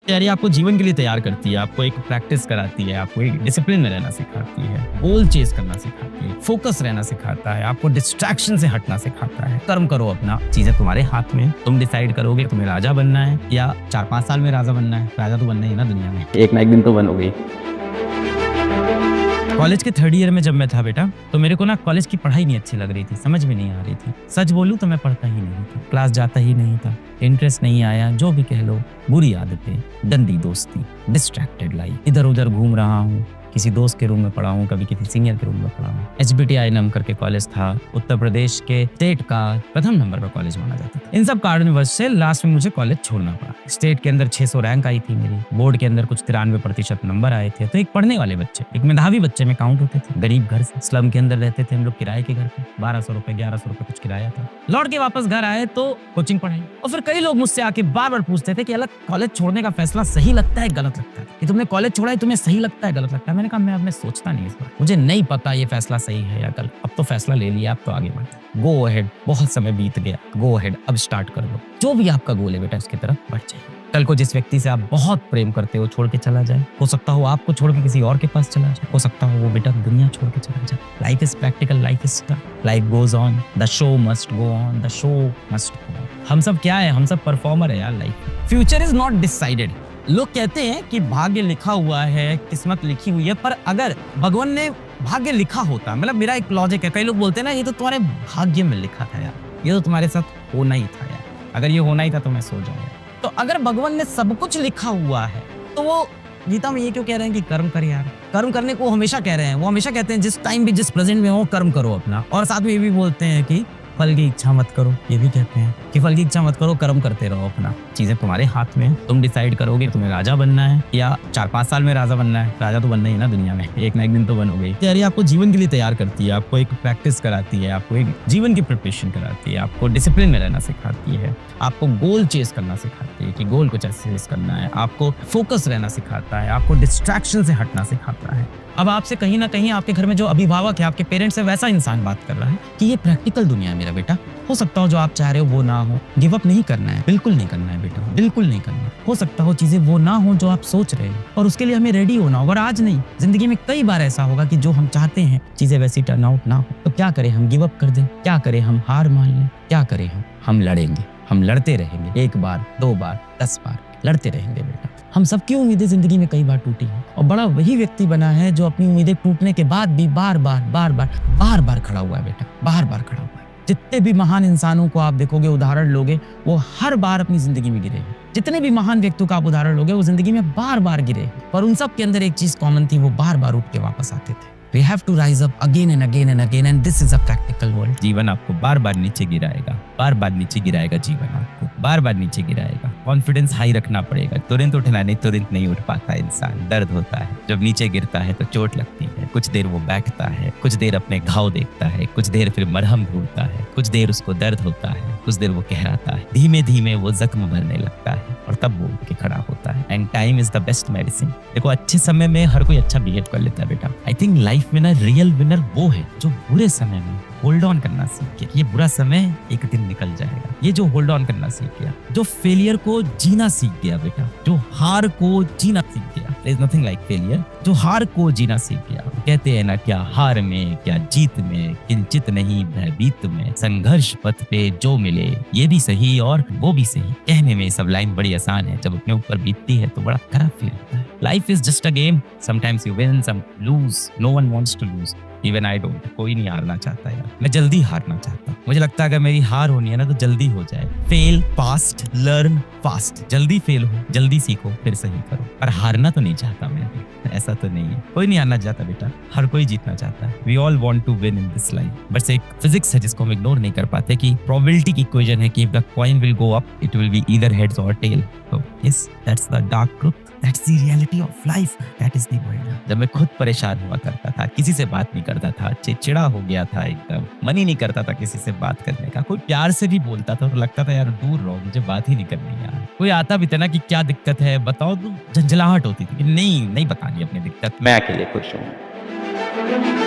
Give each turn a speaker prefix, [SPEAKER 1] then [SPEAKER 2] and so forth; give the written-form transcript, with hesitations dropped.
[SPEAKER 1] तैयारी आपको जीवन के लिए तैयार करती है, आपको एक प्रैक्टिस कराती है, आपको एक डिसिप्लिन में रहना सिखाती है, गोल चेस करना सिखाती है, फोकस रहना सिखाता है, आपको डिस्ट्रैक्शन से हटना सिखाता है। कर्म करो अपना, चीजें तुम्हारे हाथ में, तुम डिसाइड करोगे तुम्हें राजा बनना है या 4-5 साल में राजा बनना है। राजा तो बनना ही है ना दुनिया में, एक ना एक दिन तो बनोगे। कॉलेज के 3rd ईयर में जब मैं था बेटा, तो मेरे को ना कॉलेज की पढ़ाई नहीं अच्छी लग रही थी, समझ में नहीं आ रही थी। सच बोलूं तो मैं पढ़ता ही नहीं था, क्लास जाता ही नहीं था, इंटरेस्ट नहीं आया, जो भी कह लो। बुरी आदतें, गंदी दोस्ती, डिस्ट्रैक्टेड लाइफ, इधर उधर घूम रहा हूँ, किसी दोस्त के रूम में पढ़ा हूँ, कभी किसी सीनियर के रूम में पढ़ा हूँ। HBTINM करके कॉलेज था, उत्तर प्रदेश के स्टेट का प्रथम नंबर पर कॉलेज माना जाता था। इन सब कारणवश से लास्ट में मुझे कॉलेज छोड़ना पड़ा। स्टेट के अंदर 600 रैंक आई थी मेरी, बोर्ड के अंदर कुछ 93% नंबर आए थे। तो एक पढ़ने वाले बच्चे, एक मेधावी बच्चे में काउंट होते थे। गरीब घर से, स्लम के अंदर रहते थे हम लोग, किराए के घर पे 1200 रुपए 1100 रुपए कुछ किराया था। लौट के वापस घर आए तो कोचिंग पढ़ाई, और फिर कई लोग मुझसे आके बार बार पूछते थे कि अलग कॉलेज छोड़ने का फैसला सही लगता है गलत लगता है, कि तुमने कॉलेज छोड़ा है, तुम्हें सही लगता है गलत लगता है। मैंने कहा मैं अब सोचता नहीं इस बार, मुझे नहीं पता ये फैसला सही है या गलत। अब तो फैसला ले लिया, अब तो आगे बढ़ते। गो अहेड, बहुत समय बीत गया, गो अहेड, अब स्टार्ट कर दो। जो भी आपका गोल है बेटा, उसकी तरफ बढ़ जाइए। कल को जिस व्यक्ति से आप बहुत प्रेम करते हो छोड़ के चला जाए, हो सकता हो आपको छोड़ के किसी और के पास चला जाए, हो सकता हो वो बेटा दुनिया छोड़ के चला जाए। Life is practical, life is tough, life goes on, the show must go on, the show must go on. हम सब क्या है, हम सब परफॉर्मर है यार life. Future is not decided. लोग कहते हैं कि भाग्य लिखा हुआ है, किस्मत लिखी हुई है, पर अगर भगवान ने भाग्य लिखा होता, मतलब मेरा एक लॉजिक है, कई लोग बोलते हैं ना ये तो तुम्हारे भाग्य में लिखा था यार, ये तो तुम्हारे साथ होना ही था यार, अगर ये होना ही था तो मैं सो जाऊंगा। तो अगर भगवान ने सब कुछ लिखा हुआ है तो वो गीता में ये क्यों कह रहे हैं कि कर्म कर यार। कर्म करने को हमेशा कह रहे हैं, वो हमेशा कहते हैं जिस टाइम भी, जिस प्रेजेंट में हो कर्म करो अपना। और साथ में ये भी बोलते हैं कि फल की इच्छा मत करो, ये भी कहते हैं कि फल की इच्छा मत करो, कर्म करते रहो अपना। चीजें तुम्हारे हाथ में, तुम डिसाइड करोगे तुम्हें राजा बनना है या 4-5 साल में राजा बनना है। राजा तो बनना ही है ना दुनिया में, एक ना एक दिन तो बनोगे। तैयारी आपको जीवन के लिए तैयार करती है, आपको एक प्रैक्टिस कराती है, आपको एक जीवन की प्रिपरेशन कराती है, आपको डिसिप्लिन में रहना सिखाती है, आपको गोल चेस करना सिखाती है कि गोल को कैसे चेस करना है, आपको फोकस रहना सिखाता है, आपको डिस्ट्रैक्शन से हटना सिखाता है। अब आपसे कहीं ना कहीं आपके घर में जो अभिभावक है, आपके पेरेंट्स है, वैसा इंसान बात कर रहा है कि ये प्रैक्टिकल दुनिया है मेरा बेटा, हो सकता हो जो आप चाह रहे हो वो ना हो। गिव अप नहीं करना है, बिल्कुल नहीं करना है बेटा, बिल्कुल नहीं करना है। हो सकता हो चीजें वो ना हो जो आप सोच रहे हो, और उसके लिए हमें रेडी होना होगा। और आज नहीं, जिंदगी में कई बार ऐसा होगा कि जो हम चाहते हैं चीजें वैसी टर्न आउट ना हो। तो क्या करें, हम गिव अप कर दें? क्या करें, हम हार मान लें? क्या करें, हम लड़ेंगे, हम लड़ते रहेंगे, 1 बार 2 बार 10 बार लड़ते रहेंगे बेटा। हम सबकी उम्मीदें जिंदगी में कई बार टूटी हैं, और बड़ा वही व्यक्ति बना है जो अपनी उम्मीदें टूटने के बाद भी बार बार खड़ा हुआ है बेटा, बार बार खड़ा हुआ है। जितने भी महान इंसानों को आप देखोगे, उदाहरण लोगे, वो हर बार अपनी जिंदगी में गिरे हैं। जितने भी महान व्यक्तियों का आप उदाहरण लोगे, वो जिंदगी में बार बार गिरे हैं, पर उन सब के अंदर एक चीज कॉमन थी, वो बार बार उठ के वापस आते थे। We have to rise up again and again and again, and this is a practical world. जीवन आपको बार बार नीचे गिराएगा, बार बार नीचे गिराएगा, जीवन आपको बार बार नीचे गिराएगा। कॉन्फिडेंस हाई रखना पड़ेगा, तुरंत उठना नहीं, तुरंत नहीं उठ पाता इंसान, दर्द होता है। जब नीचे गिरता है तो चोट लगती है, कुछ देर वो बैठता है, कुछ देर अपने घाव देखता है, कुछ देर फिर मरहम ढूंढता है, कुछ देर उसको दर्द होता है, कुछ देर वो कहराता है, धीमे धीमे वो जख्म भरने लगता है, और तब वो उठ के खड़ा होता है। And time is the best medicine. देखो, अच्छे समय में हर कोई अच्छा बिहेव कर लेता है बेटा। आई थिंक लाइफ में ना रियल विनर वो है जो बुरे समय में होल्ड ऑन करना सीख गया। ये बुरा समय एक दिन निकल जाएगा, ये जो होल्ड ऑन करना सीख गया, जो फेलियर को जीना सीख गया बेटा, जो हार को जीना सीख गया। There is nothing like failure, जो हार को जीना सीख गया। कहते हैं ना, क्या हार में क्या जीत में, किंचित नहीं भयभीत में, संघर्ष पथ पे जो मिले ये भी सही और वो भी सही। कहने में सब लाइन बड़ी आसान है, जब अपने ऊपर बीतती है तो बड़ा खराब फील होता है। Life is just a game, sometimes you win, some lose, no one wants to lose, even I don't. कोई नहीं हारना चाहता यार, मैं जल्दी हारना चाहता हूँ। मुझे लगता है अगर मेरी हार होनी है ना तो जल्दी हो जाए। Fail fast, learn fast. जल्दी फेल हो, जल्दी सीखो, फिर सही करो। पर हारना तो नहीं चाहता मैं, ऐसा तो नहीं है। कोई नहीं हारना चाहता बेटा, हर कोई जीतना चाहता है। We all want to win in this life. बस एक फिजिक्स है जिसको हम इग्नोर नहीं कर पाते, कि प्रोबेबिलिटी की इक्वेशन है कि if the coin will go up it will be either heads और tell. So yes, that's the dark truth. That's the reality of life. That is the world. जब मैं खुद परेशान हुआ करता था, किसी से बात नहीं करता था, चिड़चिड़ा हो गया था, एकदम मन ही नहीं करता था किसी से बात करने का। कोई प्यार से भी बोलता था तो लगता था यार दूर रहो, मुझे बात ही नहीं करनी यार। कोई आता भी था ना कि क्या दिक्कत है बताओ, तो झंझलाहट होती थी कि नहीं बतानी अपनी दिक्कत, मैं अकेले खुश हूँ।